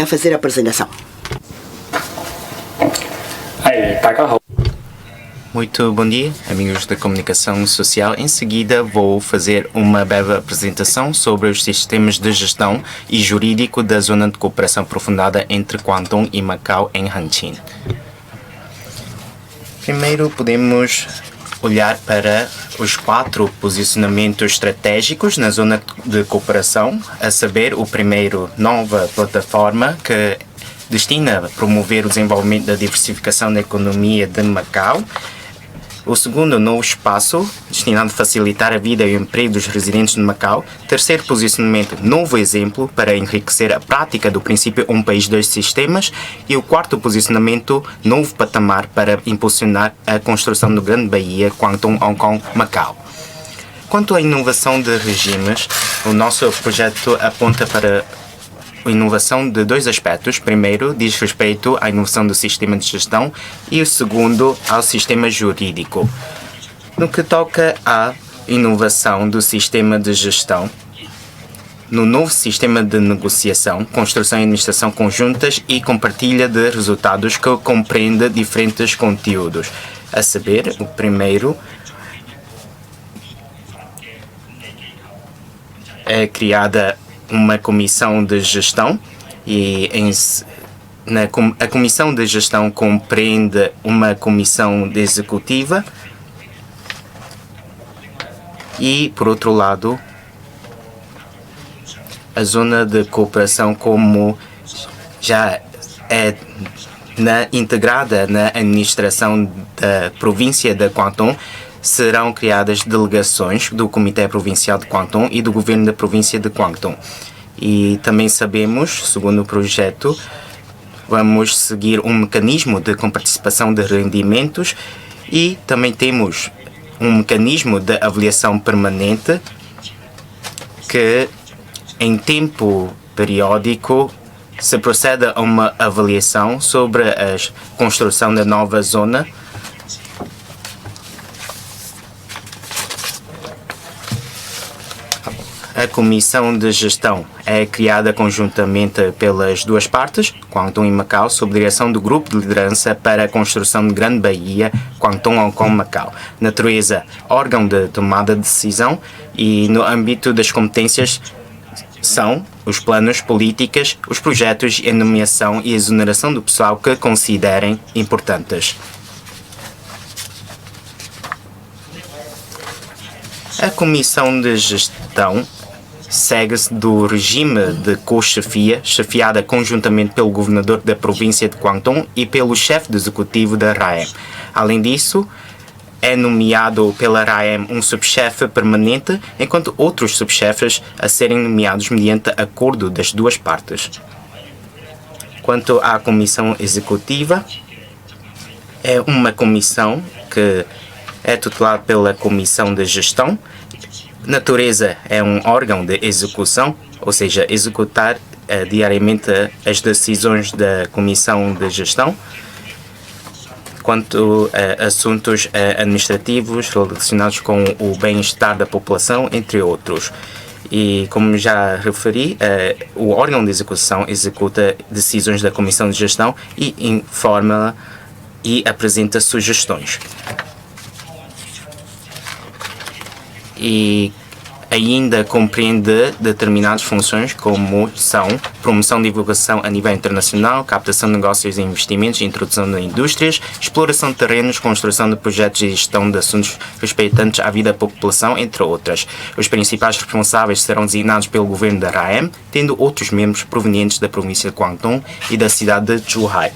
a fazer a apresentação. Muito bom dia, amigos da comunicação social. Em seguida, vou fazer uma breve apresentação sobre os sistemas de gestão e jurídico da Zona de Cooperação Aprofundada entre Guangdong e Macau, em Hanqin. Primeiro, podemos olhar para os 4 posicionamentos estratégicos na Zona de Cooperação, a saber, o primeiro, nova plataforma que destina a promover o desenvolvimento da diversificação da economia de Macau. O segundo, novo espaço, destinado a facilitar a vida e o emprego dos residentes de Macau. Terceiro posicionamento, novo exemplo para enriquecer a prática do princípio um país, dois sistemas. E o quarto posicionamento, novo patamar para impulsionar a construção do Grande Bahia, Guangdong, Hong Kong, Macau. Quanto à inovação de regimes, o nosso projeto aponta para a inovação de 2 aspectos. Primeiro, diz respeito à inovação do sistema de gestão e o segundo, ao sistema jurídico. No que toca à inovação do sistema de gestão, no novo sistema de negociação, construção e administração conjuntas e compartilha de resultados que compreende diferentes conteúdos. A saber, o primeiro é criada uma comissão de gestão e a comissão de gestão compreende uma comissão executiva e, por outro lado, a zona de cooperação, como já é integrada na administração da província de Guangdong, serão criadas delegações do Comitê Provincial de Guangdong e do Governo da Província de Guangdong. E também sabemos, segundo o projeto, vamos seguir um mecanismo de comparticipação de rendimentos e também temos um mecanismo de avaliação permanente que, em tempo periódico, se procede a uma avaliação sobre a construção da nova zona. A comissão de gestão é criada conjuntamente pelas 2 partes, Guangdong e Macau, sob direção do Grupo de Liderança para a Construção de Grande Bahia, Guangdong, Hong Kong, Macau. Natureza, órgão de tomada de decisão e, no âmbito das competências, são os planos, políticas, os projetos e a nomeação e exoneração do pessoal que considerem importantes. A comissão de gestão segue-se do regime de co-chefia, chefiada conjuntamente pelo governador da província de Guangdong e pelo chefe de executivo da RAEM. Além disso, é nomeado pela RAEM um subchefe permanente, enquanto outros subchefes a serem nomeados mediante acordo das 2 partes. Quanto à comissão executiva, é uma comissão que é tutelada pela comissão de gestão. Natureza, é um órgão de execução, ou seja, executar diariamente as decisões da comissão de gestão. Quanto a assuntos administrativos relacionados com o bem-estar da população, entre outros. E, como já referi, o órgão de execução executa decisões da comissão de gestão e informa e apresenta sugestões. E ainda compreende determinadas funções como são promoção de divulgação a nível internacional, captação de negócios e investimentos, introdução de indústrias, exploração de terrenos, construção de projetos e gestão de assuntos respeitantes à vida da população, entre outras. Os principais responsáveis serão designados pelo governo da RAEM, tendo outros membros provenientes da província de Guangdong e da cidade de Zhuhai.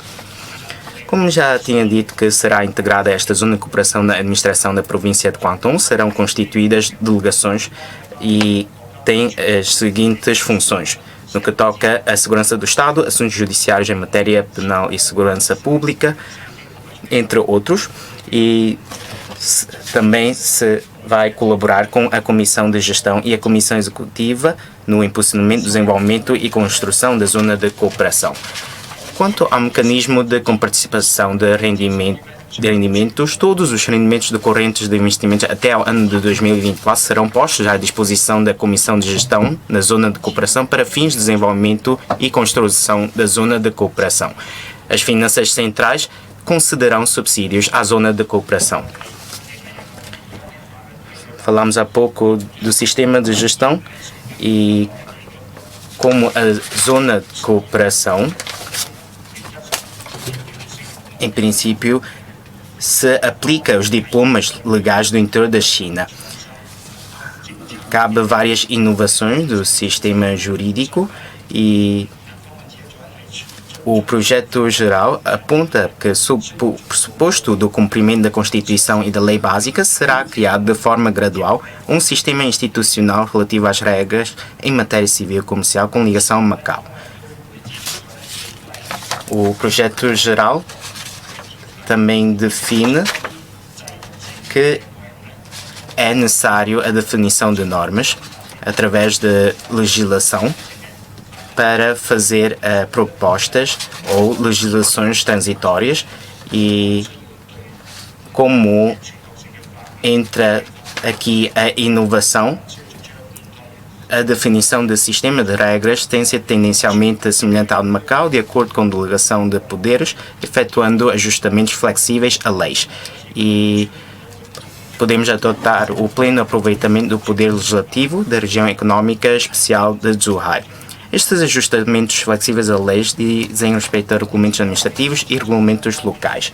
Como já tinha dito que será integrada esta zona de cooperação na administração da província de Guangdong, serão constituídas delegações e têm as seguintes funções. No que toca à segurança do Estado, assuntos judiciários em matéria penal e segurança pública, entre outros, e também se vai colaborar com a Comissão de Gestão e a Comissão Executiva no impulsionamento, desenvolvimento e construção da zona de cooperação. Quanto ao mecanismo de comparticipação de rendimentos, de rendimentos. Todos os rendimentos decorrentes de investimentos até ao ano de 2024 serão postos à disposição da Comissão de Gestão na Zona de Cooperação para fins de desenvolvimento e construção da Zona de Cooperação. As finanças centrais concederão subsídios à Zona de Cooperação. Falamos há pouco do sistema de gestão e como a Zona de Cooperação, em princípio, se aplica os diplomas legais do interior da China. Cabe várias inovações do sistema jurídico e o projeto geral aponta que, sob o pressuposto do cumprimento da Constituição e da Lei Básica, será criado de forma gradual um sistema institucional relativo às regras em matéria civil e comercial com ligação a Macau. O projeto geral também define que é necessário a definição de normas através de legislação para fazer propostas ou legislações transitórias e como entra aqui a inovação, a definição do sistema de regras tem sido tendencialmente semelhante ao de Macau, de acordo com delegação de poderes, efetuando ajustamentos flexíveis a leis. E podemos adotar o pleno aproveitamento do poder legislativo da região económica especial de Zhuhai. Estes ajustamentos flexíveis a leis dizem respeito a regulamentos administrativos e regulamentos locais.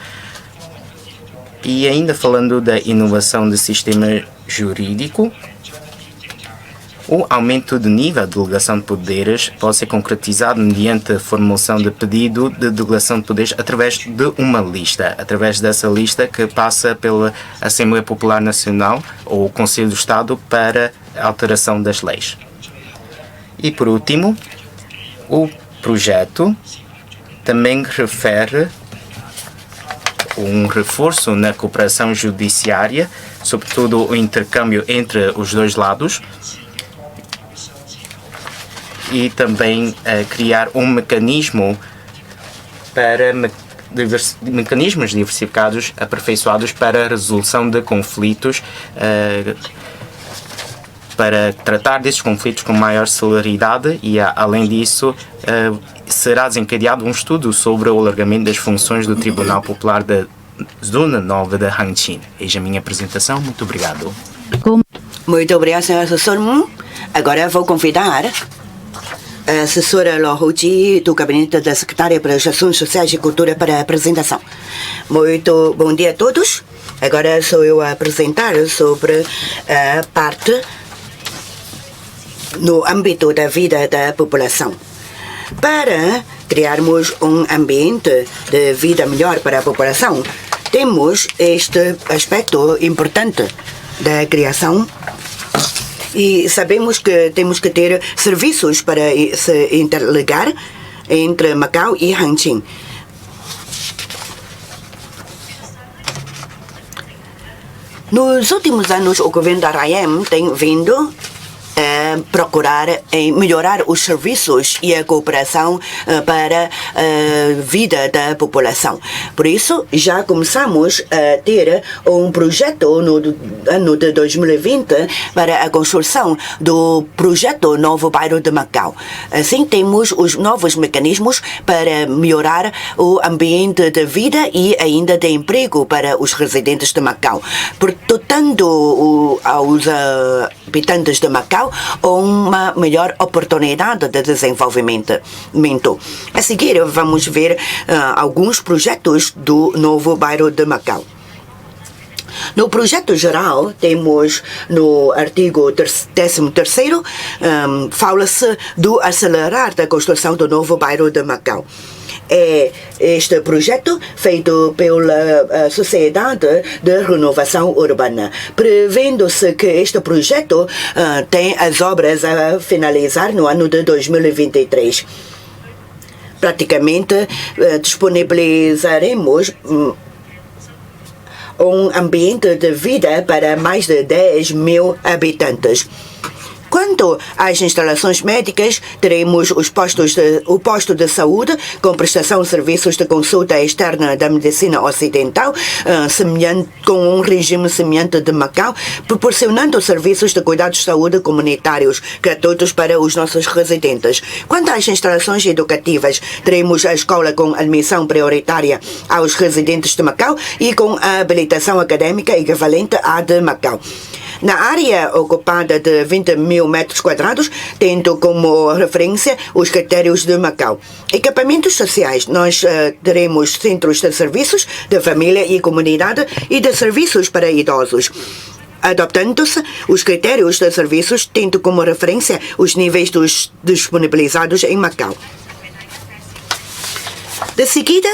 E ainda falando da inovação do sistema jurídico, o aumento de nível de delegação de poderes pode ser concretizado mediante a formulação de pedido de delegação de poderes através de uma lista, através dessa lista que passa pela Assembleia Popular Nacional ou o Conselho do Estado para a alteração das leis. E por último, o projeto também refere um reforço na cooperação judiciária, sobretudo o intercâmbio entre os dois lados, e também criar um mecanismo para mecanismos diversificados, aperfeiçoados para a resolução de conflitos, para tratar desses conflitos com maior celeridade e, além disso, será desencadeado um estudo sobre o alargamento das funções do Tribunal Popular da Zona Nova de Hangqin. Eis a minha apresentação. Muito obrigado. Muito obrigado, Sr. Assessor Moon. Agora vou convidar a assessora Lo Huji, do Gabinete da Secretária para as Ações Sociais e Cultura, para a apresentação. Muito bom dia a todos. Agora sou eu a apresentar sobre a parte no âmbito da vida da população. Para criarmos um ambiente de vida melhor para a população, temos este aspecto importante da criação e sabemos que temos que ter serviços para se interligar entre Macau e Hangqin. Nos últimos anos, o governo da RAIEM tem vindo procurar melhorar os serviços e a cooperação para a vida da população. Por isso, já começamos a ter um projeto no ano de 2020 para a construção do projeto Novo Bairro de Macau. Assim, temos os novos mecanismos para melhorar o ambiente de vida e ainda de emprego para os residentes de Macau, portando aos habitantes de Macau uma melhor oportunidade de desenvolvimento. A seguir, vamos ver alguns projetos do Novo Bairro de Macau. No projeto geral, temos no artigo 13º, fala-se do acelerar da construção do Novo Bairro de Macau. É este projeto feito pela Sociedade de Renovação Urbana, prevendo-se que este projeto tem as obras a finalizar no ano de 2023. Praticamente disponibilizaremos um ambiente de vida para mais de 10 mil habitantes. Quanto às instalações médicas, teremos o posto de saúde com prestação de serviços de consulta externa da medicina ocidental, com um regime semelhante de Macau, proporcionando serviços de cuidados de saúde comunitários gratuitos para os nossos residentes. Quanto às instalações educativas, teremos a escola com admissão prioritária aos residentes de Macau e com a habilitação académica equivalente à de Macau. Na área ocupada de 20 mil metros quadrados, tendo como referência os critérios de Macau. Equipamentos sociais, nós teremos centros de serviços de família e comunidade e de serviços para idosos, adoptando-se os critérios de serviços, tendo como referência os níveis disponibilizados em Macau. De seguida,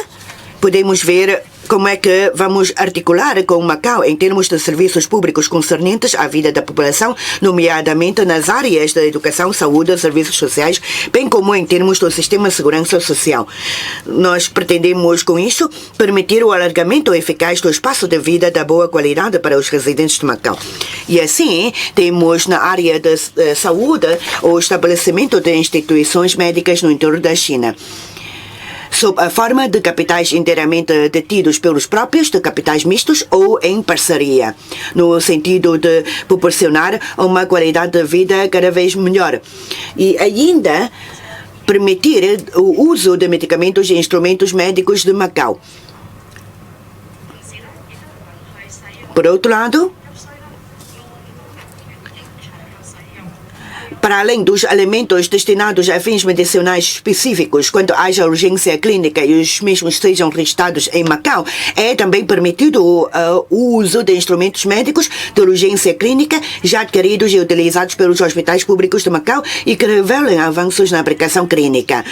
podemos ver como é que vamos articular com Macau em termos de serviços públicos concernentes à vida da população, nomeadamente nas áreas da educação, saúde, serviços sociais, bem como em termos do sistema de segurança social. Nós pretendemos, com isso, permitir o alargamento eficaz do espaço de vida da boa qualidade para os residentes de Macau. E assim, temos na área da saúde o estabelecimento de instituições médicas no interior da China, sob a forma de capitais inteiramente detidos pelos próprios, de capitais mistos ou em parceria, no sentido de proporcionar uma qualidade de vida cada vez melhor e ainda permitir o uso de medicamentos e instrumentos médicos de Macau. Por outro lado, para além dos alimentos destinados a fins medicinais específicos, quando haja urgência clínica e os mesmos sejam registrados em Macau, é também permitido o uso de instrumentos médicos de urgência clínica já adquiridos e utilizados pelos hospitais públicos de Macau e que revelam avanços na aplicação clínica.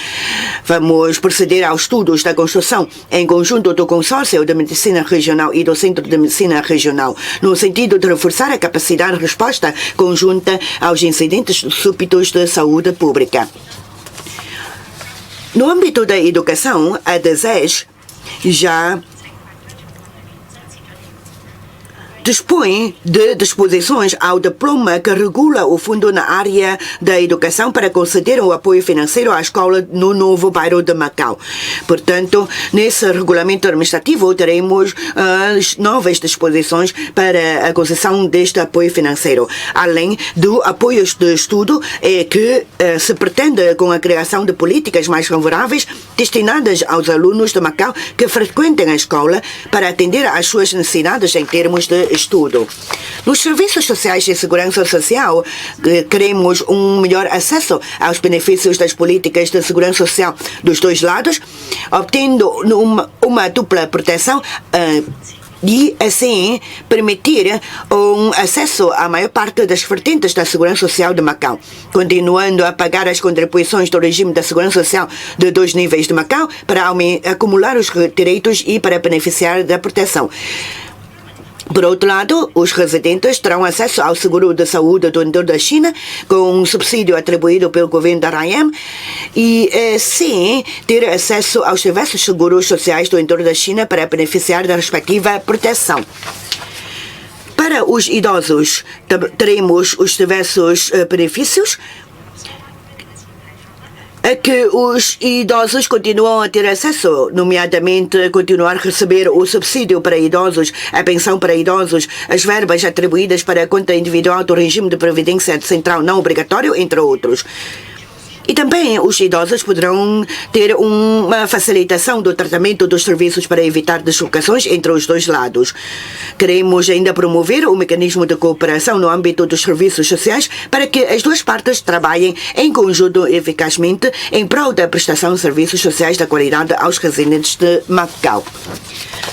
Vamos proceder aos estudos da construção em conjunto do Consórcio de Medicina Regional e do Centro de Medicina Regional, no sentido de reforçar a capacidade de resposta conjunta aos incidentes súbitos de saúde pública. No âmbito da educação, a DESES já dispõe de disposições ao diploma que regula o fundo na área da educação para conceder o apoio financeiro à escola no novo bairro de Macau. Portanto, nesse regulamento administrativo teremos as novas disposições para a concessão deste apoio financeiro, além do apoio de estudo que se pretende com a criação de políticas mais favoráveis destinadas aos alunos de Macau que frequentem a escola para atender às suas necessidades em termos de estudo. Nos serviços sociais e segurança social, queremos um melhor acesso aos benefícios das políticas de segurança social dos dois lados, obtendo uma dupla proteção e, assim, permitir um acesso à maior parte das vertentes da segurança social de Macau, continuando a pagar as contribuições do regime da segurança social de 2 níveis de Macau para acumular os direitos e para beneficiar da proteção. Por outro lado, os residentes terão acesso ao seguro de saúde do interior da China, com um subsídio atribuído pelo governo da RAM, e sim ter acesso aos diversos seguros sociais do interior da China para beneficiar da respectiva proteção. Para os idosos, teremos os diversos benefícios a que os idosos continuam a ter acesso, nomeadamente continuar a receber o subsídio para idosos, a pensão para idosos, as verbas atribuídas para a conta individual do regime de previdência central não obrigatório, entre outros. E também os idosos poderão ter uma facilitação do tratamento dos serviços para evitar deslocações entre os dois lados. Queremos ainda promover o mecanismo de cooperação no âmbito dos serviços sociais para que as duas partes trabalhem em conjunto eficazmente em prol da prestação de serviços sociais de qualidade aos residentes de Macau.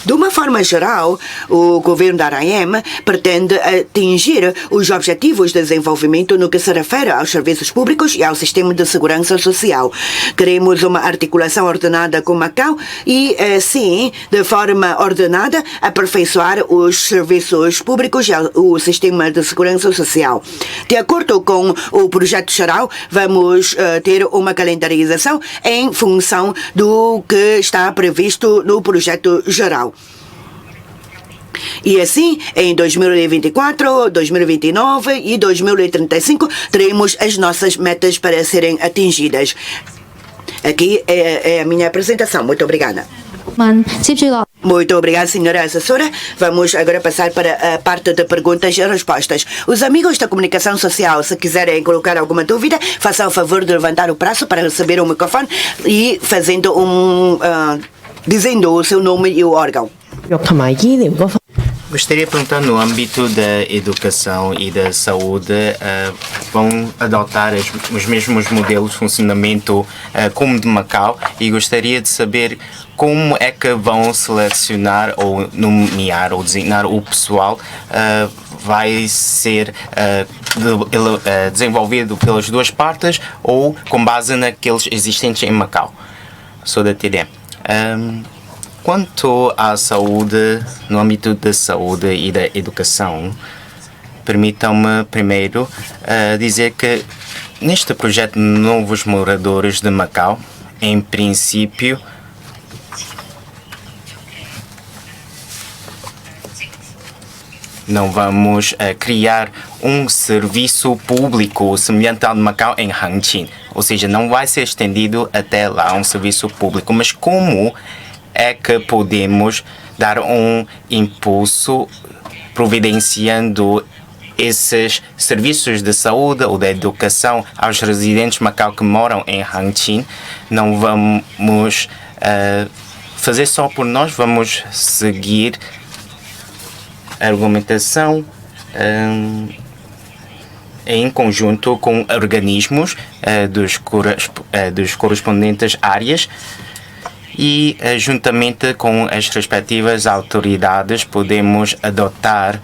De uma forma geral, o governo da RAM pretende atingir os objetivos de desenvolvimento no que se refere aos serviços públicos e ao sistema de segurança social. Queremos uma articulação ordenada com Macau e, assim, de forma ordenada, aperfeiçoar os serviços públicos e o sistema de segurança social. De acordo com o projeto geral, vamos ter uma calendarização em função do que está previsto no projeto geral. E assim, em 2024, 2029 e 2035, teremos as nossas metas para serem atingidas. Aqui é a minha apresentação. Muito obrigada. Muito obrigada, senhora assessora. Vamos agora passar para a parte de perguntas e respostas. Os amigos da comunicação social, se quiserem colocar alguma dúvida, façam o favor de levantar o braço para receber o microfone e fazendo dizendo o seu nome e o órgão. Gostaria de perguntar, no âmbito da educação e da saúde, vão adotar os mesmos modelos de funcionamento como de Macau, e gostaria de saber como é que vão selecionar ou nomear ou designar o pessoal vai ser desenvolvido pelas duas partes ou com base naqueles existentes em Macau. Sou da TD. Quanto à saúde, no âmbito da saúde e da educação, permitam-me primeiro dizer que neste projeto de Novos Moradores de Macau, em princípio, não vamos criar um serviço público semelhante ao de Macau em Hangqin, ou seja, não vai ser estendido até lá um serviço público, mas como é que podemos dar um impulso providenciando esses serviços de saúde ou da educação aos residentes de Macau que moram em Hangqin? Não vamos fazer só por nós, vamos seguir a argumentação em conjunto com organismos dos correspondentes áreas e, juntamente com as respectivas autoridades, podemos adotar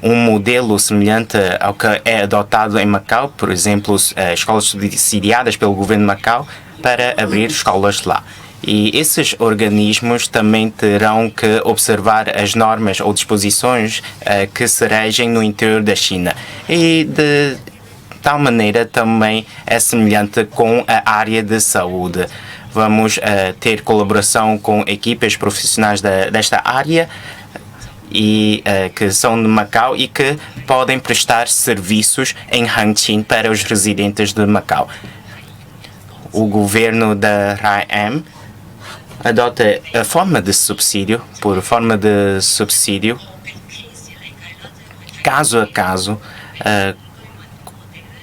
um modelo semelhante ao que é adotado em Macau, por exemplo, escolas subsidiadas pelo governo de Macau, para abrir escolas lá. E esses organismos também terão que observar as normas ou disposições que se regem no interior da China. E de tal maneira também é semelhante com a área de saúde. Vamos ter colaboração com equipas profissionais desta área e que são de Macau e que podem prestar serviços em Hangqin para os residentes de Macau. O governo da RAEM adota a forma de subsídio, por forma de subsídio, caso a caso,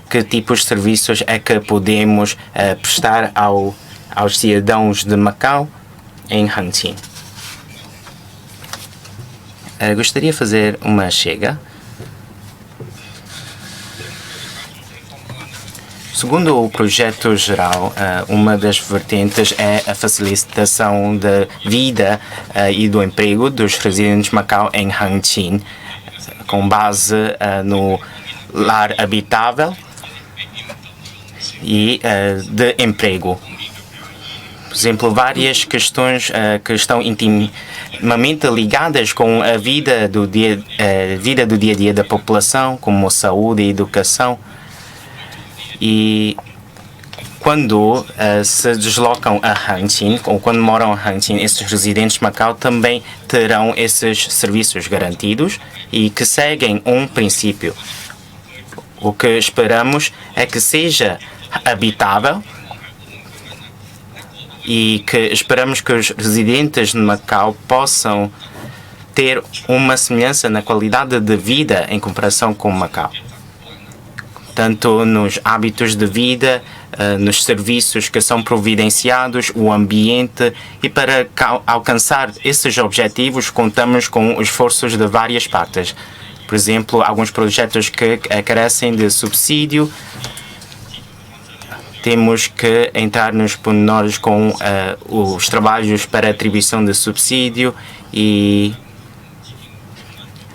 que tipos de serviços é que podemos prestar aos cidadãos de Macau em Hangqin. Gostaria de fazer uma chega. Segundo o projeto geral, uma das vertentes é a facilitação da vida e do emprego dos residentes de Macau em Hangqin, com base no lar habitável e de emprego. Por exemplo, várias questões que estão intimamente ligadas com a vida do dia a dia da população, como saúde e educação. E quando se deslocam a Hangqin, ou quando moram a Hangqin, esses residentes de Macau também terão esses serviços garantidos e que seguem um princípio. O que esperamos é que seja habitável e que esperamos que os residentes de Macau possam ter uma semelhança na qualidade de vida em comparação com Macau, tanto nos hábitos de vida, nos serviços que são providenciados, o ambiente, e para alcançar esses objetivos contamos com os esforços de várias partes. Por exemplo, alguns projetos que carecem de subsídio, temos que entrar nos pormenores com os trabalhos para atribuição de subsídio e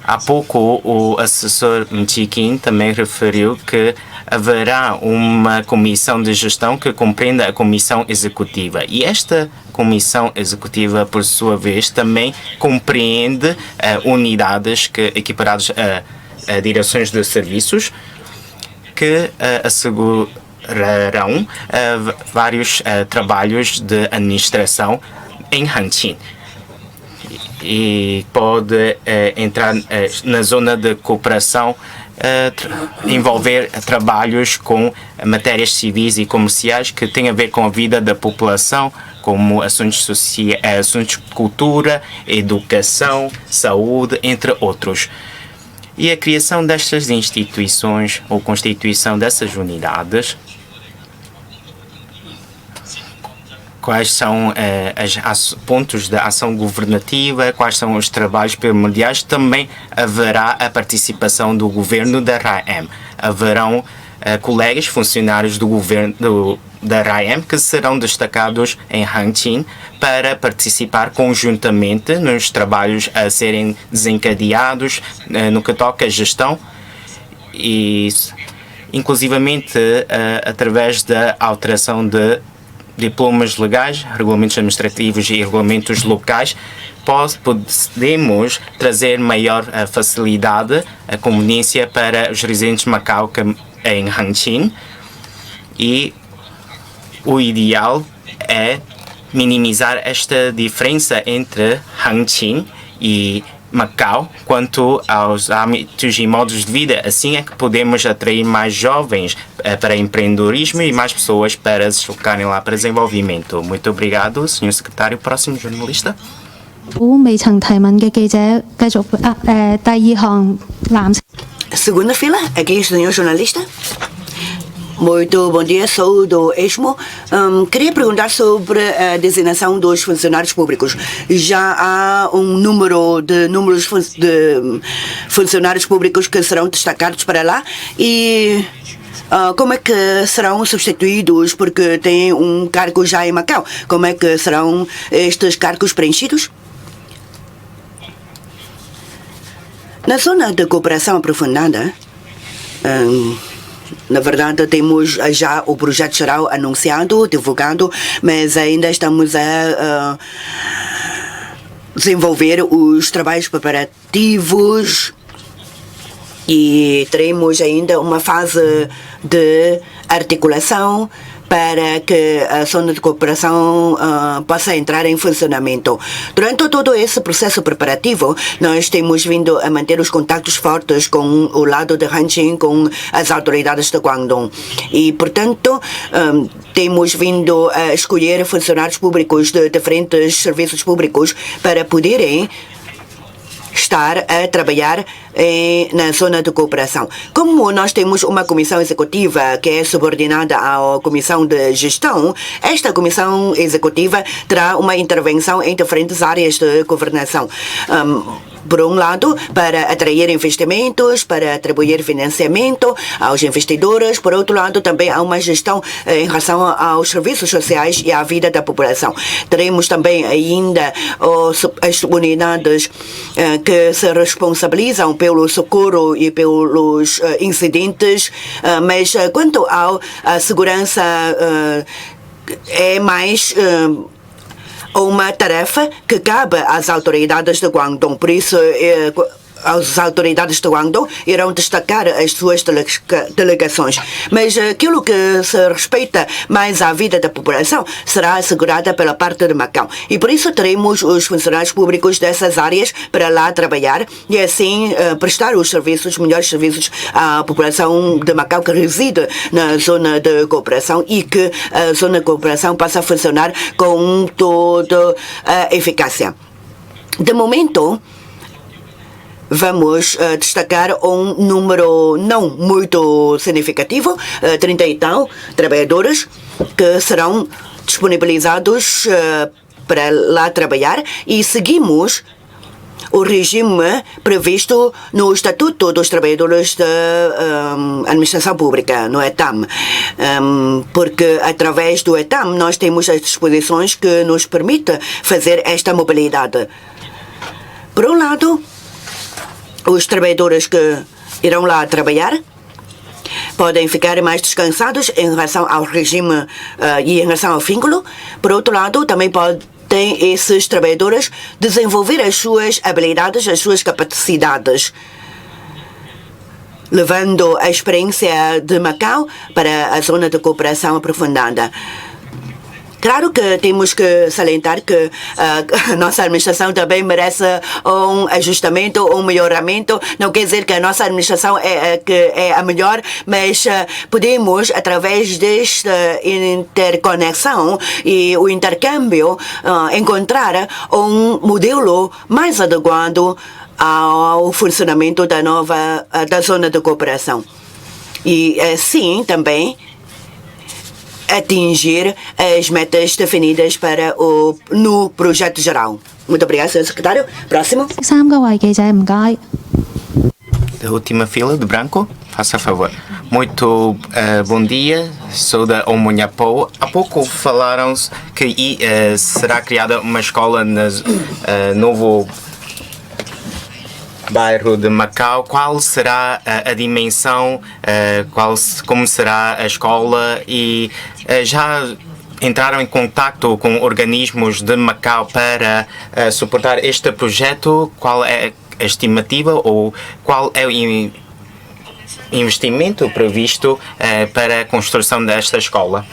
há pouco o assessor Mchikin também referiu que haverá uma comissão de gestão que compreenda a comissão executiva. E esta comissão executiva, por sua vez, também compreende unidades equiparadas a direções de serviços que assegurarão vários trabalhos de administração em Hangqin. e pode entrar na zona de cooperação, envolver trabalhos com matérias civis e comerciais que têm a ver com a vida da população, como assuntos assuntos de cultura, educação, saúde, entre outros. E a criação destas instituições ou constituição dessas unidades, quais são os pontos da ação governativa, quais são os trabalhos primordiais, também haverá a participação do governo da RAEM. Haverão colegas funcionários do governo da RAEM que serão destacados em Hangqin para participar conjuntamente nos trabalhos a serem desencadeados no que toca à gestão e, inclusivamente, através da alteração de diplomas legais, regulamentos administrativos e regulamentos locais, podemos trazer maior facilidade, a conveniência para os residentes de Macau em Hangqin, e o ideal é minimizar esta diferença entre Hangqin e Macau quanto aos hábitos e modos de vida. Assim é que podemos atrair mais jovens para empreendedorismo e mais pessoas para se deslocarem lá para desenvolvimento. Muito obrigado, Sr. Secretário. Próximo jornalista. 未曾提問嘅記者繼續第二項藍色。 Segunda fila, aqui senhor jornalista. Muito bom dia, sou do ESMO. Queria perguntar sobre a designação dos funcionários públicos. Já há um número de funcionários públicos que serão destacados para lá e como é que serão substituídos porque têm um cargo já em Macau? Como é que serão estes cargos preenchidos? Na zona de cooperação aprofundada, na verdade, temos já o projeto geral anunciado, divulgado, mas ainda estamos a desenvolver os trabalhos preparativos e teremos ainda uma fase de articulação para que a zona de cooperação possa entrar em funcionamento. Durante todo esse processo preparativo, nós temos vindo a manter os contatos fortes com o lado de Hangqin, com as autoridades de Guangdong. E, portanto, temos vindo a escolher funcionários públicos de diferentes serviços públicos para poderem estar a trabalhar na zona de cooperação. Como nós temos uma comissão executiva que é subordinada à comissão de gestão, esta comissão executiva terá uma intervenção em diferentes áreas de governação. Por um lado, para atrair investimentos, para atribuir financiamento aos investidores. Por outro lado, também há uma gestão em relação aos serviços sociais e à vida da população. Teremos também ainda as unidades que se responsabilizam pelo socorro e pelos incidentes, mas quanto à segurança, é mais uma tarefa que cabe às autoridades de Guangdong. Por isso, as autoridades de Guangdong irão destacar as suas delegações. Mas aquilo que se respeita mais à vida da população será assegurada pela parte de Macau. E por isso teremos os funcionários públicos dessas áreas para lá trabalhar e assim prestar os serviços, melhores serviços à população de Macau que reside na zona de cooperação e que a zona de cooperação possa funcionar com toda a eficácia. De momento, vamos destacar um número não muito significativo, 30 e tal trabalhadores que serão disponibilizados para lá trabalhar e seguimos o regime previsto no Estatuto dos Trabalhadores da Administração Pública, no ETAM, porque através do ETAM nós temos as disposições que nos permitem fazer esta mobilidade. Por um lado, os trabalhadores que irão lá trabalhar podem ficar mais descansados em relação ao regime e em relação ao vínculo. Por outro lado, também podem esses trabalhadores desenvolver as suas habilidades, as suas capacidades, levando a experiência de Macau para a zona de cooperação aprofundada. Claro que temos que salientar que a nossa administração também merece um ajustamento, um melhoramento. Não quer dizer que a nossa administração é a melhor, mas podemos, através desta interconexão e o intercâmbio, encontrar um modelo mais adequado ao funcionamento da zona de cooperação. E assim também atingir as metas definidas no projeto geral. Muito obrigada, Sr. Secretário. Próximo. 3個位記者，唔該。 Da última fila, de branco, faça favor. Muito bom dia, sou da Omunhapou. Há pouco falaram que será criada uma escola no novo bairro de Macau. Qual será a dimensão, como será a escola e já entraram em contato com organismos de Macau para suportar este projeto? Qual é a estimativa ou qual é o investimento previsto para a construção desta escola?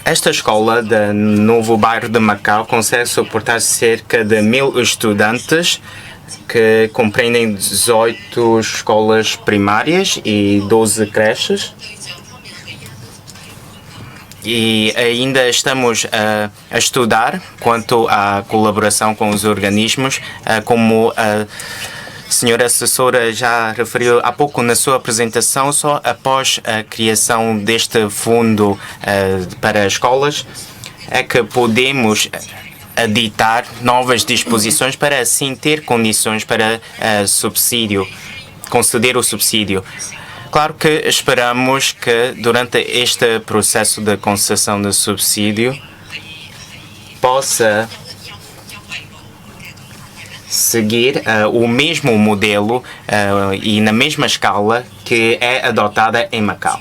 Esta escola do novo bairro de Macau consegue suportar cerca de 1000 estudantes que compreendem 18 escolas primárias e 12 creches. E ainda estamos a estudar quanto à colaboração com os organismos, como a senhora assessora já referiu há pouco na sua apresentação. Só após a criação deste fundo para escolas é que podemos editar novas disposições para assim ter condições para conceder o subsídio. Claro que esperamos que durante este processo de concessão de subsídio possa seguir o mesmo modelo e na mesma escala que é adotada em Macau.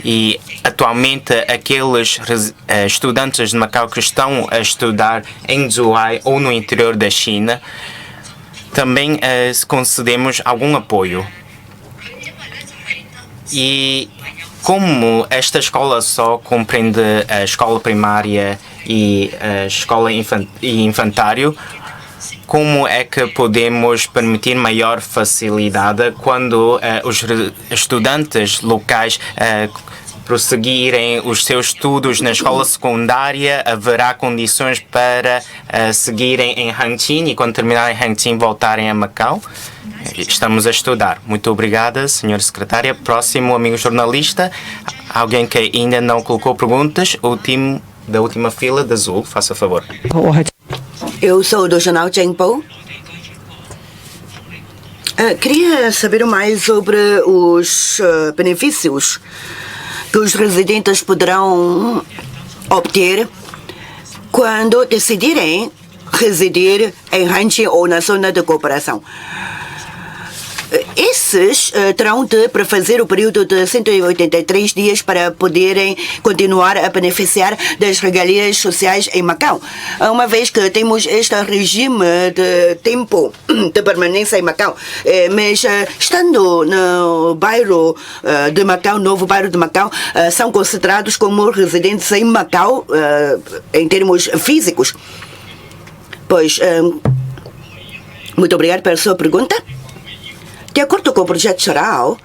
E atualmente aqueles estudantes de Macau que estão a estudar em Zhuhai ou no interior da China também concedemos algum apoio. E como esta escola só compreende a escola primária e a escola infantário, como é que podemos permitir maior facilidade quando os estudantes locais prosseguirem os seus estudos na escola secundária? Haverá condições para seguirem em Hangqin e quando terminarem Hangqin voltarem a Macau? Estamos a estudar. Muito obrigada, Sra. Secretária. Próximo amigo jornalista. Alguém que ainda não colocou perguntas? Da última fila, de azul, faça favor. Eu sou do jornal Chengpo. Queria saber mais sobre os benefícios que os residentes poderão obter quando decidirem residir em Hangqin ou na zona de cooperação. Esses terão de prefazer o período de 183 dias para poderem continuar a beneficiar das regalias sociais em Macau. Uma vez que temos este regime de tempo de permanência em Macau, mas estando no bairro de Macau, novo bairro de Macau, são considerados como residentes em Macau em termos físicos. Pois, muito obrigado pela sua pergunta. De acordo com o projeto geral,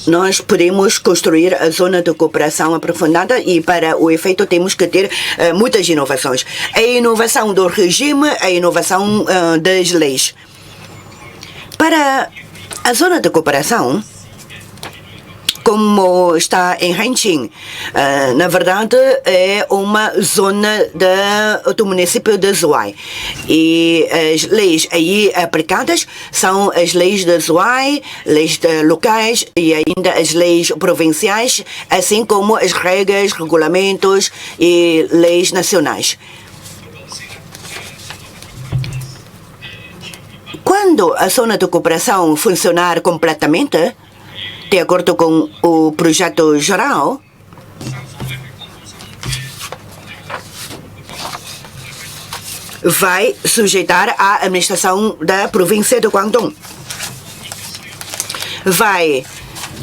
nós podemos construir a zona de cooperação aprofundada e para o efeito temos que ter muitas inovações. A inovação do regime, a inovação das leis. Para a zona de cooperação, como está em Hangqin, na verdade é uma zona do município de Zhuhai. E as leis aí aplicadas são as leis de Zhuhai, leis locais e ainda as leis provinciais, assim como as regras, regulamentos e leis nacionais. Quando a zona de cooperação funcionar completamente, de acordo com o projeto geral, vai sujeitar à administração da província de Guangdong. Vai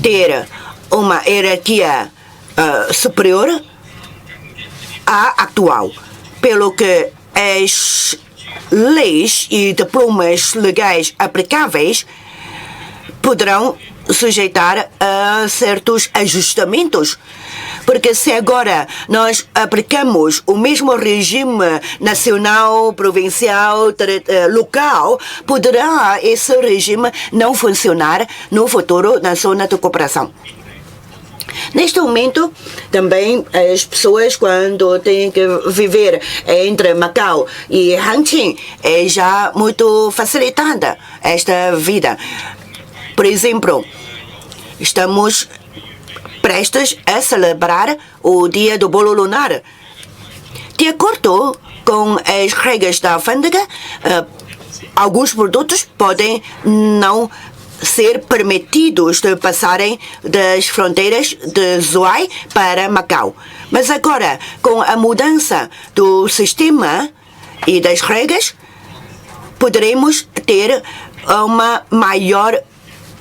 ter uma hierarquia superior à atual, pelo que as leis e diplomas legais aplicáveis poderão sujeitar a certos ajustamentos. Porque se agora nós aplicamos o mesmo regime nacional, provincial, local, poderá esse regime não funcionar no futuro na zona de cooperação. Neste momento, também as pessoas, quando têm que viver entre Macau e Hangqin, é já muito facilitada esta vida. Por exemplo, estamos prestes a celebrar o dia do bolo lunar. De acordo com as regras da alfândega, alguns produtos podem não ser permitidos de passarem das fronteiras de Zhuhai para Macau. Mas agora, com a mudança do sistema e das regras, poderemos ter uma maior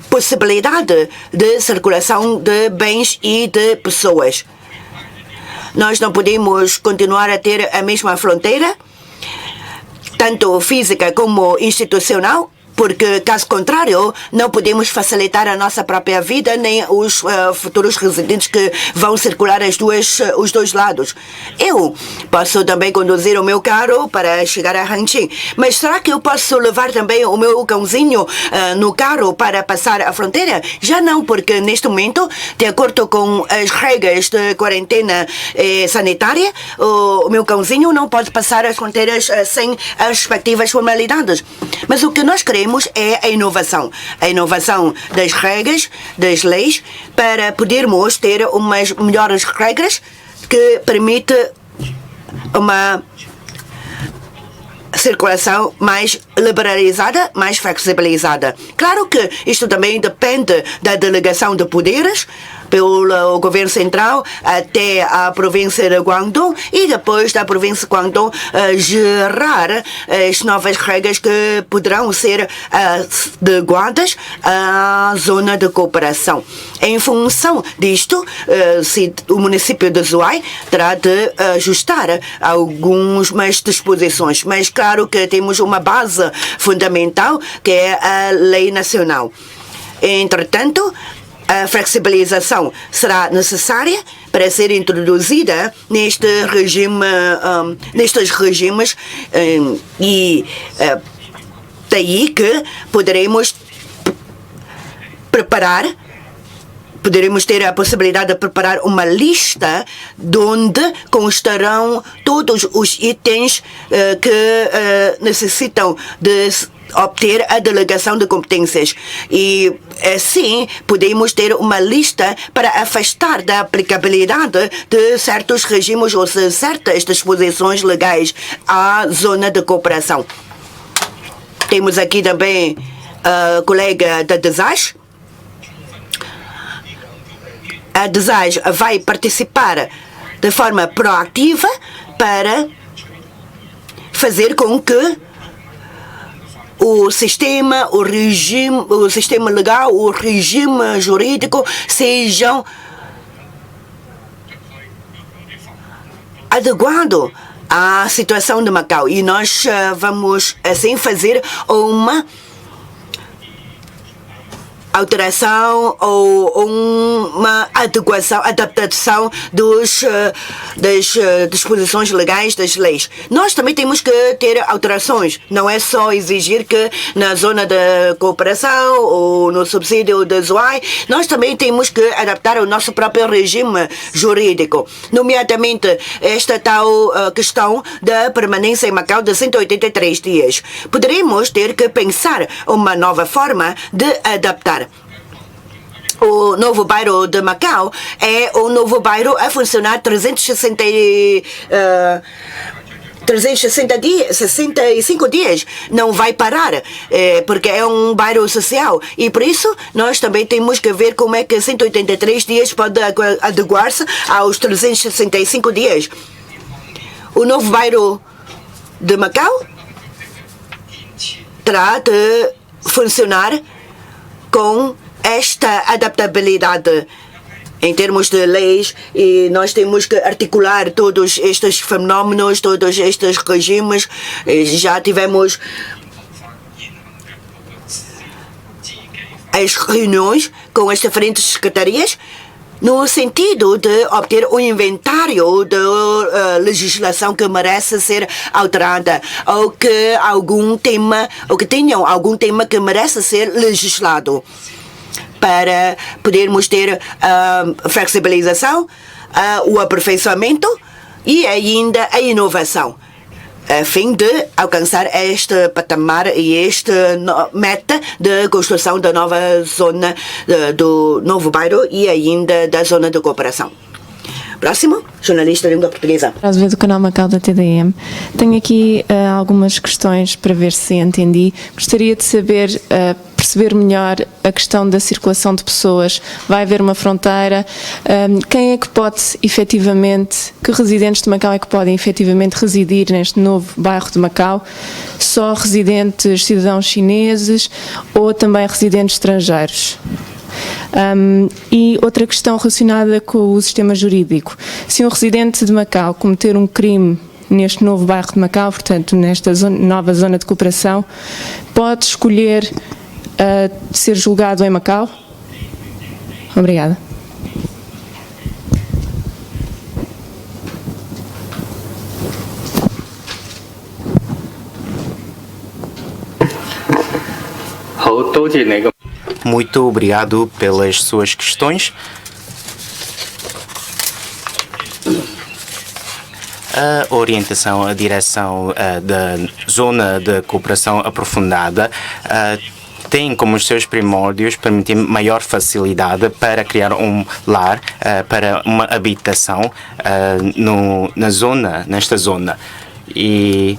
possibilidade de circulação de bens e de pessoas. Nós não podemos continuar a ter a mesma fronteira, tanto física como institucional, porque, caso contrário, não podemos facilitar a nossa própria vida nem os futuros residentes que vão circular os dois lados. Eu posso também conduzir o meu carro para chegar a Hangqin, mas será que eu posso levar também o meu cãozinho no carro para passar a fronteira? Já não, porque neste momento, de acordo com as regras de quarentena sanitária, o meu cãozinho não pode passar as fronteiras sem as respectivas formalidades. Mas o que nós queremos é a inovação das regras, das leis, para podermos ter umas melhores regras que permite uma circulação mais liberalizada, mais flexibilizada. Claro que isto também depende da delegação de poderes pelo governo central até a província de Guangdong e depois da província de Guangdong gerar as novas regras que poderão ser adequadas à zona de cooperação. Em função disto, o município de Zhuhai terá de ajustar algumas disposições, mas claro que temos uma base fundamental que é a lei nacional. Entretanto, a flexibilização será necessária para ser introduzida nestes regimes e daí que poderemos ter a possibilidade de preparar uma lista onde constarão todos os itens que necessitam de obter a delegação de competências e assim podemos ter uma lista para afastar da aplicabilidade de certos regimes ou de certas disposições legais à zona de cooperação. Temos aqui também a colega da DESAJ. A DESAJ vai participar de forma proativa para fazer com que o sistema legal, o regime jurídico sejam adequados à situação de Macau. E nós vamos assim fazer uma alteração ou uma adaptação das disposições legais das leis. Nós também temos que ter alterações. Não é só exigir que na zona de cooperação ou no subsídio de Zhuhai, nós também temos que adaptar o nosso próprio regime jurídico, nomeadamente esta tal questão da permanência em Macau de 183 dias. Poderemos ter que pensar uma nova forma de adaptar. O novo bairro de Macau é o novo bairro a funcionar 365 dias, não vai parar, porque é um bairro social e por isso nós também temos que ver como é que 183 dias pode adequar-se aos 365 dias. O novo bairro de Macau terá de funcionar com esta adaptabilidade em termos de leis, e nós temos que articular todos estes fenómenos, todos estes regimes. Já tivemos as reuniões com as diferentes secretarias no sentido de obter um inventário de legislação que merece ser alterada ou que tenham algum tema que merece ser legislado, para podermos ter flexibilização, o aperfeiçoamento e ainda a inovação, a fim de alcançar este patamar e esta meta de construção da nova zona, do novo bairro e ainda da zona de cooperação. Próximo, jornalista de língua portuguesa. Prazo do canal Macau da TDM. Tenho aqui algumas questões para ver se entendi. Gostaria de saber, perceber melhor a questão da circulação de pessoas. Vai haver uma fronteira. Quem é que pode efetivamente, que residentes de Macau é que podem efetivamente residir neste novo bairro de Macau? Só residentes cidadãos chineses ou também residentes estrangeiros? E outra questão relacionada com o sistema jurídico. Se um residente de Macau cometer um crime neste novo bairro de Macau, portanto, nesta nova zona de cooperação, pode escolher ser julgado em Macau? Obrigada. Muito obrigado pelas suas questões. A orientação, a direção da Zona de Cooperação Aprofundada tem como os seus primórdios permitir maior facilidade para criar um lar, para uma habitação nesta zona. E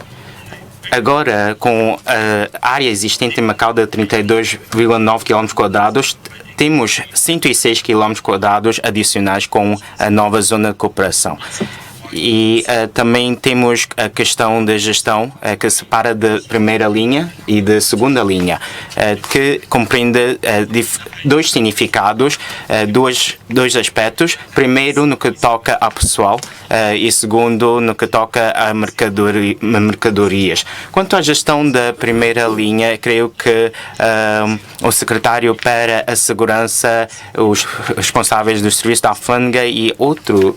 agora, com a área existente em Macau de 32,9 km², temos 106 km² adicionais com a nova zona de cooperação. E também temos a questão da gestão que separa de primeira linha e de segunda linha, que compreende dois significados, dois aspectos. Primeiro, no que toca ao pessoal e segundo, no que toca a mercadorias. Quanto à gestão da primeira linha, creio que o secretário para a segurança, os responsáveis do serviço da alfândega e outros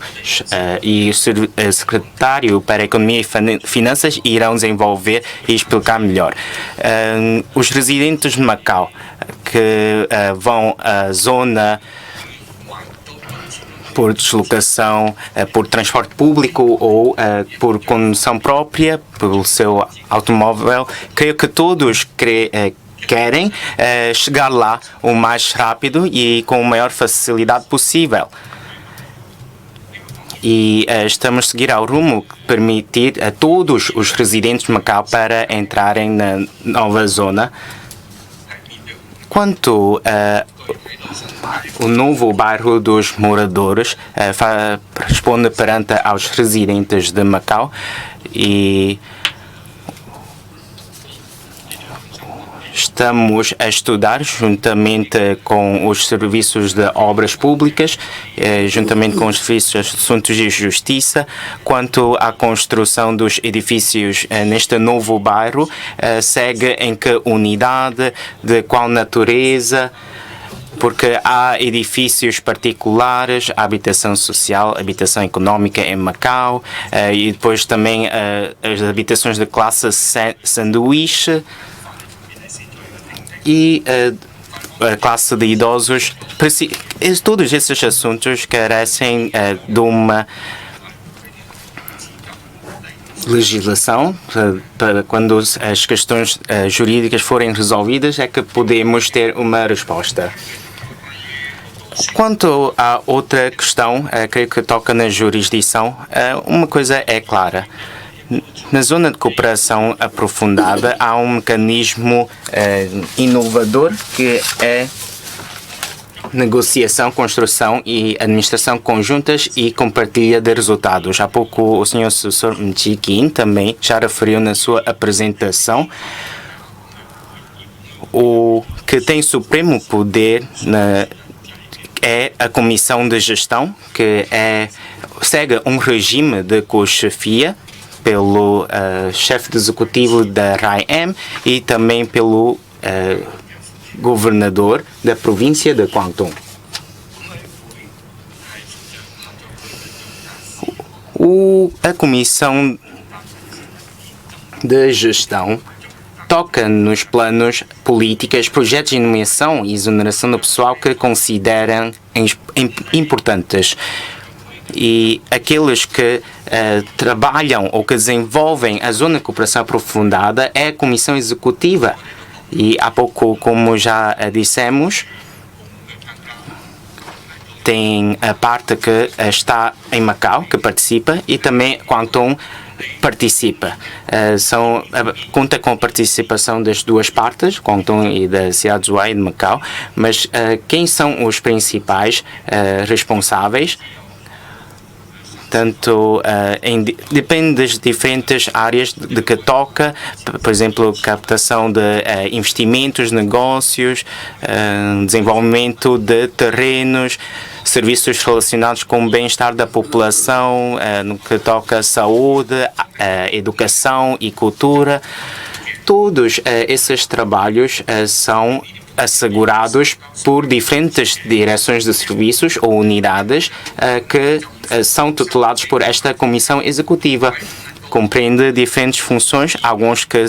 e o secretário para a Economia e Finanças irão desenvolver e explicar melhor. Os residentes de Macau que vão à zona por deslocação, por transporte público ou por condução própria, pelo seu automóvel, creio que todos querem chegar lá o mais rápido e com a maior facilidade possível. E estamos a seguir ao rumo que permitir a todos os residentes de Macau para entrarem na nova zona. Quanto o novo bairro dos moradores responde perante aos residentes de Macau e estamos a estudar juntamente com os serviços de obras públicas, juntamente com os serviços de assuntos de justiça, quanto à construção dos edifícios neste novo bairro, segue em que unidade, de qual natureza, porque há edifícios particulares, habitação social, habitação económica em Macau, e depois também as habitações de classe sanduíche, e a classe de idosos. Todos esses assuntos carecem de uma legislação. Para quando as questões jurídicas forem resolvidas é que podemos ter uma resposta. Quanto à outra questão, creio que toca na jurisdição, uma coisa é clara. Na zona de cooperação aprofundada há um mecanismo inovador que é negociação, construção e administração conjuntas e compartilha de resultados. Há pouco o Sr. Assessor Mchikin também já referiu na sua apresentação o que tem supremo poder é a Comissão de Gestão, que segue um regime de co-chefia pelo chefe executivo da RAIM e também pelo governador da província de Guangdong. A Comissão de Gestão toca nos planos, políticas, projetos de nomeação e exoneração do pessoal que consideram importantes. E aqueles que trabalham ou que desenvolvem a Zona de Cooperação Aprofundada é a Comissão Executiva. E há pouco, como já dissemos, tem a parte que está em Macau, que participa, e também Guangdong participa. Conta com a participação das duas partes, Guangdong e da cidade de Zhuhai de Macau, mas quem são os principais responsáveis? Tanto depende das diferentes áreas de que toca, por exemplo, captação de investimentos, negócios, desenvolvimento de terrenos, serviços relacionados com o bem-estar da população, no que toca saúde, educação e cultura. Todos esses trabalhos são assegurados por diferentes direções de serviços ou unidades que são tutelados por esta Comissão Executiva. Compreende diferentes funções, alguns que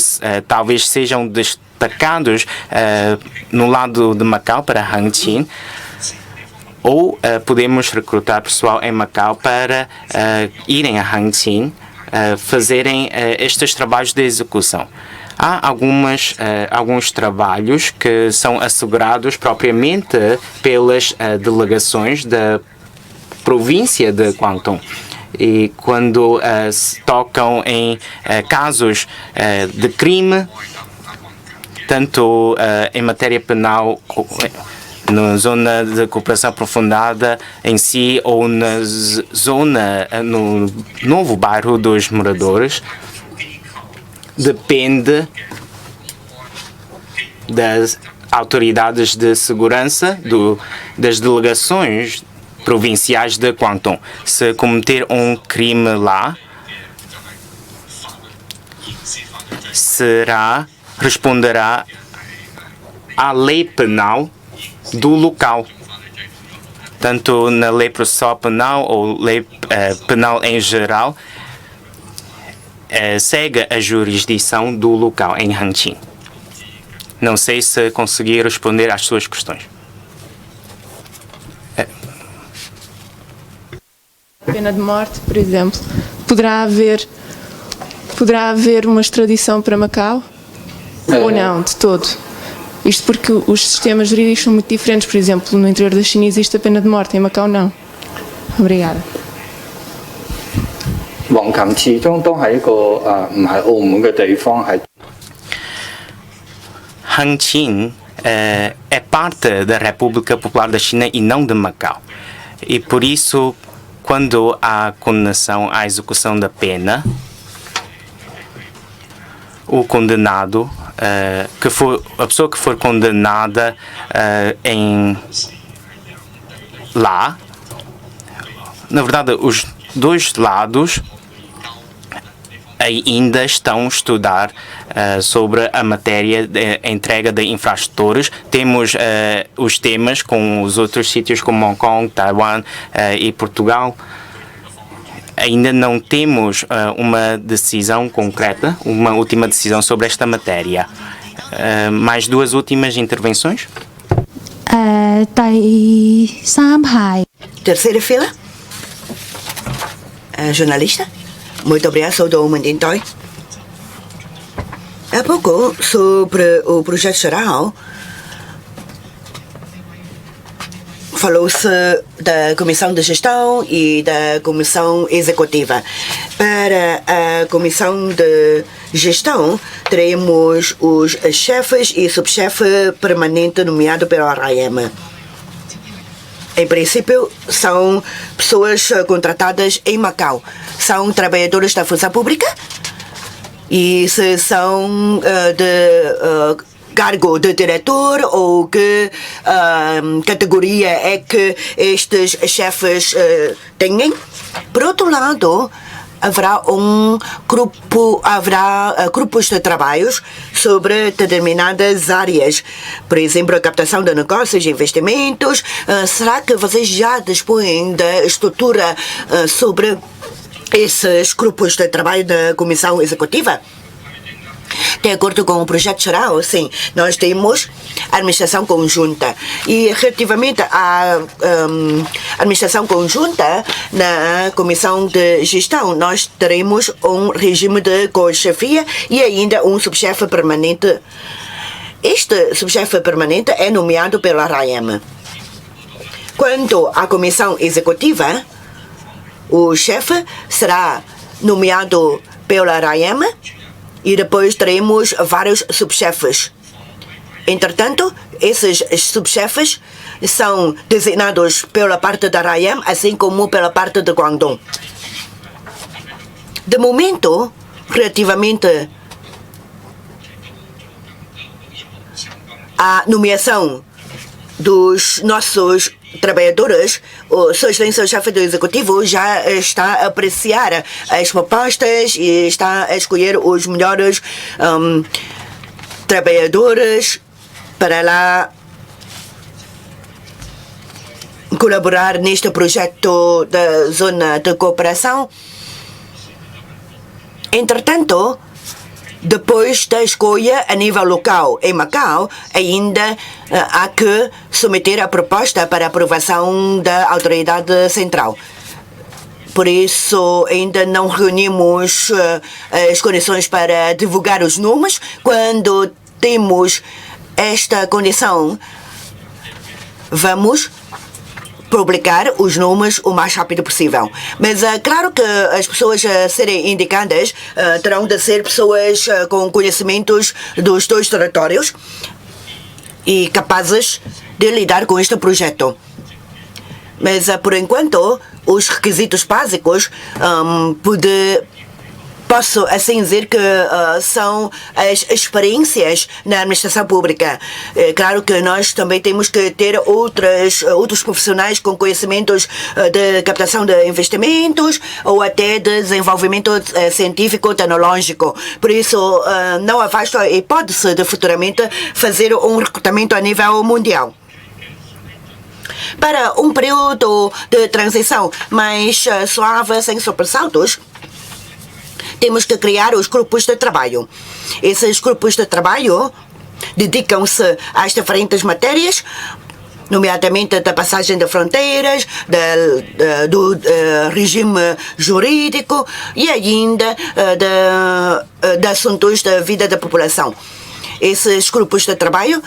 talvez sejam destacados no lado de Macau para Hangqin, ou podemos recrutar pessoal em Macau para irem a Hangqin fazerem estes trabalhos de execução. Há alguns trabalhos que são assegurados propriamente pelas delegações da província de Guangdong. E quando se tocam em casos de crime, tanto em matéria penal, na zona de cooperação aprofundada em si, ou no novo bairro dos moradores, depende das autoridades de segurança das delegações provinciais de Guangdong. Se cometer um crime lá, responderá à lei penal do local, tanto na lei processual penal ou lei penal em geral, segue a jurisdição do local em Hangqin. Não sei se consegui responder às suas questões. Pena de morte, por exemplo, poderá haver uma extradição para Macau? Ou não, de todo? Isto porque os sistemas jurídicos são muito diferentes. Por exemplo, no interior da China existe a pena de morte, em Macau não. Obrigada. 橫琴始終都係一個唔係澳門嘅地方，係 Hangqin é parte da República Popular da China e não de Macau. E por isso, quando há condenação à execução da pena, o condenado, a pessoa que for condenada lá, na verdade, os dois lados ainda estão a estudar sobre a matéria de entrega de infraestruturas. Temos os temas com os outros sítios como Hong Kong, Taiwan e Portugal. Ainda não temos uma decisão concreta, uma última decisão sobre esta matéria. Mais duas últimas intervenções? Terceira fila. Jornalista. Muito obrigada, sou do Mundintói. Há pouco, sobre o projeto geral, falou-se da Comissão de Gestão e da Comissão Executiva. Para a Comissão de Gestão, teremos os chefes e subchefe permanente nomeado pela RAIM. Em princípio, são pessoas contratadas em Macau. São trabalhadores da função pública e se são de cargo de diretor ou que categoria é que estes chefes têm. Por outro lado, haverá grupos de trabalhos sobre determinadas áreas. Por exemplo, a captação de negócios e investimentos. Será que vocês já dispõem da estrutura sobre esses grupos de trabalho da Comissão Executiva? De acordo com o projeto geral, sim, nós temos administração conjunta. E relativamente à administração conjunta, na comissão de gestão, nós teremos um regime de co-chefia e ainda um subchefe permanente. Este subchefe permanente é nomeado pela RAEM. Quanto à comissão executiva, o chefe será nomeado pela RAEM e depois teremos vários subchefes. Entretanto, esses subchefes são designados pela parte da RAEM, assim como pela parte de Guangdong. De momento, relativamente à nomeação dos nossos trabalhadores, o Sua Excelência, o chefe do Executivo, já está a apreciar as propostas e está a escolher os melhores trabalhadores para lá colaborar neste projeto da zona de cooperação. Entretanto, depois da escolha a nível local em Macau, ainda há que submeter a proposta para aprovação da autoridade central. Por isso, ainda não reunimos as condições para divulgar os nomes. Quando temos esta condição, vamos publicar os nomes o mais rápido possível. Mas claro que as pessoas a serem indicadas terão de ser pessoas com conhecimentos dos dois territórios e capazes de lidar com este projeto. Mas por enquanto, os requisitos básicos posso assim dizer que são as experiências na administração pública. É claro que nós também temos que ter outros profissionais com conhecimentos de captação de investimentos ou até de desenvolvimento científico tecnológico. Por isso, não afasto a hipótese de futuramente fazer um recrutamento a nível mundial. Para um período de transição mais suave, sem sobressaltos, temos que criar os grupos de trabalho. Esses grupos de trabalho dedicam-se às diferentes matérias, nomeadamente da passagem de fronteiras, do regime jurídico e ainda de assuntos da vida da população. Esses grupos de trabalho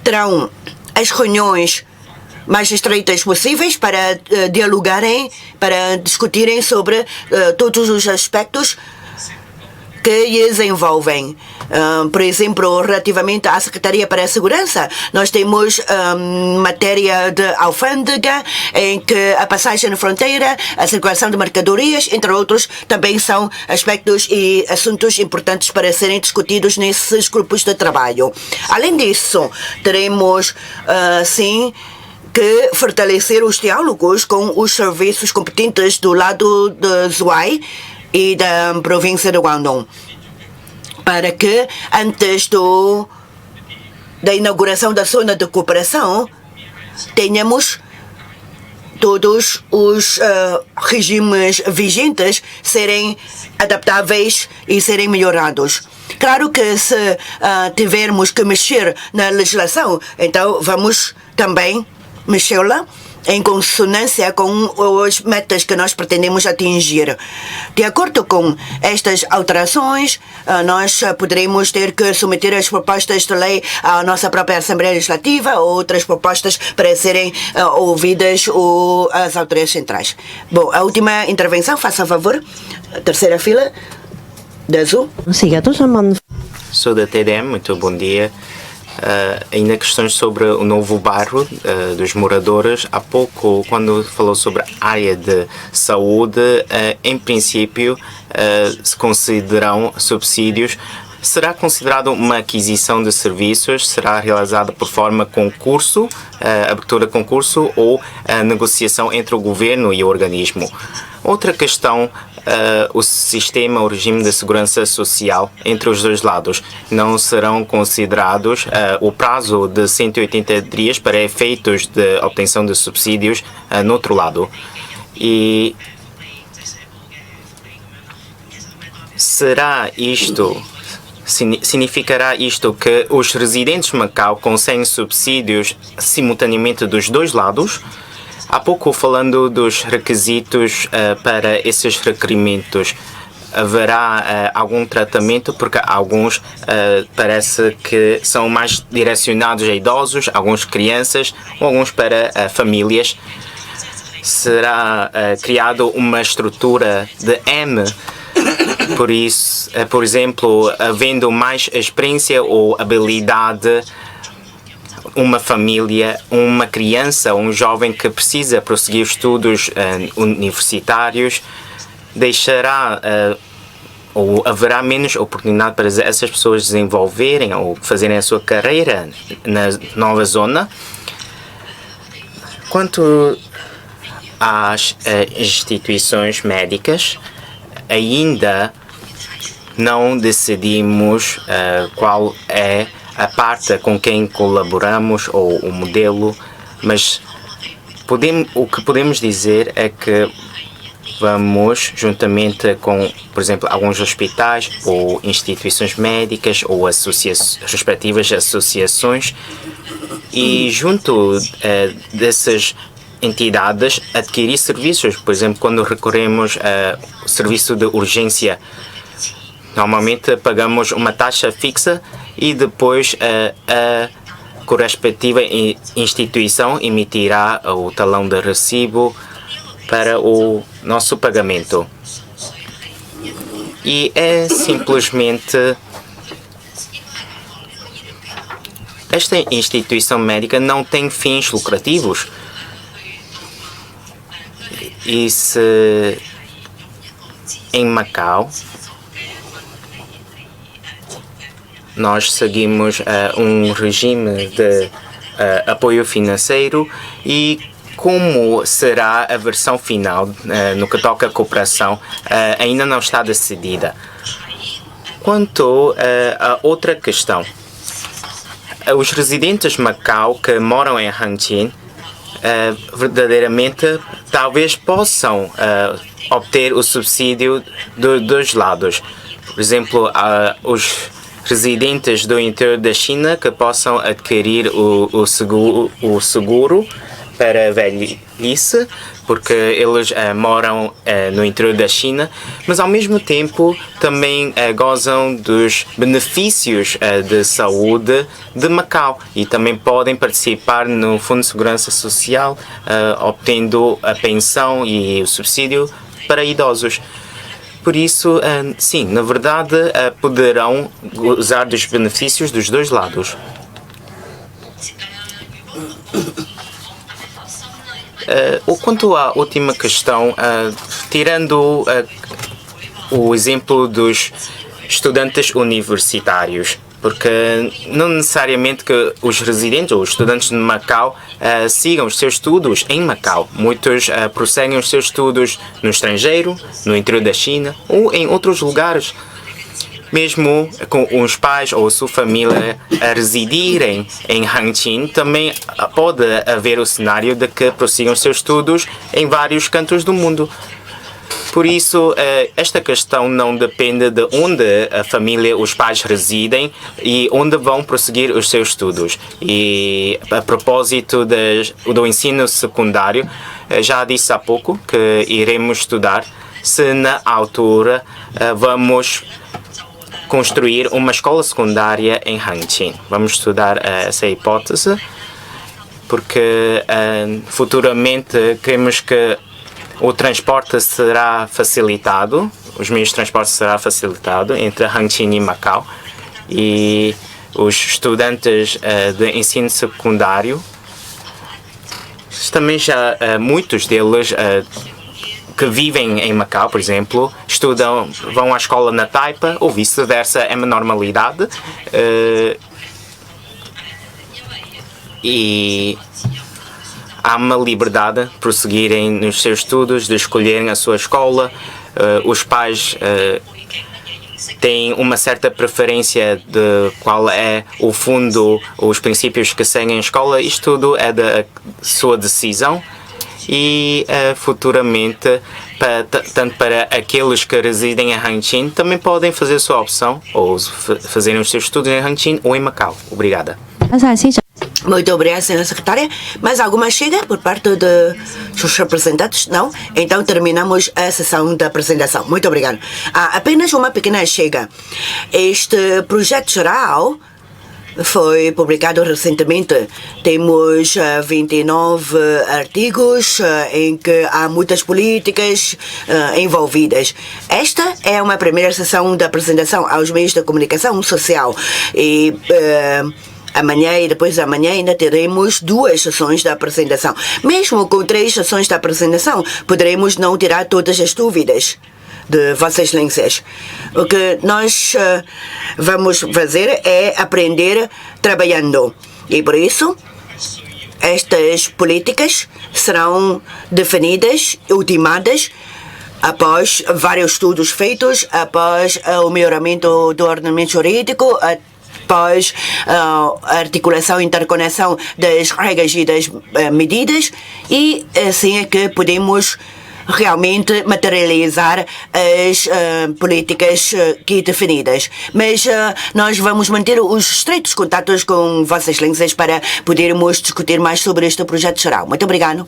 terão as reuniões mais estreitas possíveis para dialogarem, para discutirem sobre todos os aspectos que lhes envolvem. Por exemplo, relativamente à Secretaria para a Segurança, nós temos matéria de alfândega, em que a passagem de fronteira, a circulação de mercadorias, entre outros, também são aspectos e assuntos importantes para serem discutidos nesses grupos de trabalho. Além disso, teremos, sim, que fortalecer os diálogos com os serviços competentes do lado de Zhuai e da província de Guangdong, para que antes da inauguração da zona de cooperação tenhamos todos os regimes vigentes serem adaptáveis e serem melhorados. Claro que se tivermos que mexer na legislação, então vamos também mexê-la em consonância com as metas que nós pretendemos atingir. De acordo com estas alterações, nós poderemos ter que submeter as propostas de lei à nossa própria Assembleia Legislativa ou outras propostas para serem ouvidas às autoridades centrais. Bom, a última intervenção, faça favor. Terceira fila, da Azul. Sou da TDM, muito bom dia. Ainda questões sobre o novo bairro dos moradores. Há pouco, quando falou sobre a área de saúde, em princípio se consideram subsídios será considerado uma aquisição de serviços, será realizada por forma concurso, abertura de concurso ou negociação entre o governo e o organismo. Outra questão, o sistema, o regime de segurança social entre os dois lados. Não serão considerados o prazo de 180 dias para efeitos de obtenção de subsídios no outro lado. E significará isto que os residentes de Macau conseguem subsídios simultaneamente dos dois lados? Há pouco, falando dos requisitos para esses requerimentos, haverá algum tratamento? Porque alguns parece que são mais direcionados a idosos, alguns crianças, ou alguns para famílias. Será criado uma estrutura de M? Por isso, por exemplo, havendo mais experiência ou habilidade, uma família, uma criança, um jovem que precisa prosseguir estudos universitários, deixará ou haverá menos oportunidade para essas pessoas desenvolverem ou fazerem a sua carreira na nova zona. Quanto às instituições médicas, ainda não decidimos qual é a parte com quem colaboramos ou o modelo, mas o que podemos dizer é que vamos, juntamente com, por exemplo, alguns hospitais ou instituições médicas ou respectivas associações, e junto dessas entidades adquirir serviços. Por exemplo, quando recorremos ao serviço de urgência, normalmente pagamos uma taxa fixa e depois a correspectiva instituição emitirá o talão de recibo para o nosso pagamento. E é simplesmente esta instituição médica não tem fins lucrativos. E se em Macau nós seguimos um regime de apoio financeiro, e como será a versão final no que toca à cooperação ainda não está decidida. Quanto a outra questão, os residentes de Macau que moram em Hangzhou verdadeiramente talvez possam obter o subsídio dos dois lados. Por exemplo, os residentes do interior da China que possam adquirir o seguro para a velhice, porque eles moram no interior da China, mas ao mesmo tempo também gozam dos benefícios de saúde de Macau e também podem participar no Fundo de Segurança Social, obtendo a pensão e o subsídio para idosos. Por isso, sim, na verdade, poderão gozar dos benefícios dos dois lados. Quanto à última questão, tirando o exemplo dos estudantes universitários, porque não necessariamente que os residentes ou os estudantes de Macau sigam os seus estudos em Macau. Muitos prosseguem os seus estudos no estrangeiro, no interior da China ou em outros lugares. Mesmo com os pais ou a sua família a residirem em Hangzhou, também pode haver o cenário de que prossigam os seus estudos em vários cantos do mundo. Por isso, esta questão não depende de onde a família, os pais residem e onde vão prosseguir os seus estudos. E a propósito do ensino secundário, já disse há pouco que iremos estudar se na altura vamos construir uma escola secundária em Hangzhou. Vamos estudar essa hipótese, porque futuramente queremos que o transporte será facilitado, os meios de transporte será facilitado entre Hangzhou e Macau, e os estudantes de ensino secundário também já muitos deles que vivem em Macau, por exemplo, vão à escola na Taipa ou vice-versa, é uma normalidade. E há uma liberdade de prosseguirem nos seus estudos, de escolherem a sua escola. Os pais têm uma certa preferência de qual é o fundo, os princípios que seguem a escola. Isto tudo é da sua decisão e futuramente, tanto para aqueles que residem em Hangzhou, também podem fazer a sua opção ou fazerem os seus estudos em Hangzhou ou em Macau. Obrigada. 多謝司長。 Muito obrigada, senhora secretária. Mais alguma chega por parte dos representantes? Não? Então terminamos a sessão da apresentação. Muito obrigado. Apenas uma pequena chega. Este projeto geral foi publicado recentemente. Temos 29 artigos em que há muitas políticas envolvidas. Esta é uma primeira sessão da apresentação aos meios de comunicação social. E amanhã e depois de amanhã ainda teremos 2 sessões da apresentação. Mesmo com 3 sessões da apresentação, poderemos não tirar todas as dúvidas de Vossas Excelências. O que nós vamos fazer é aprender trabalhando. E por isso, estas políticas serão definidas, ultimadas, após vários estudos feitos, após o melhoramento do ordenamento jurídico, após a articulação e interconexão das regras e das medidas, e assim é que podemos realmente materializar as políticas aqui definidas. Mas nós vamos manter os estreitos contatos com Vossas Excelências para podermos discutir mais sobre este projeto geral. Muito obrigado.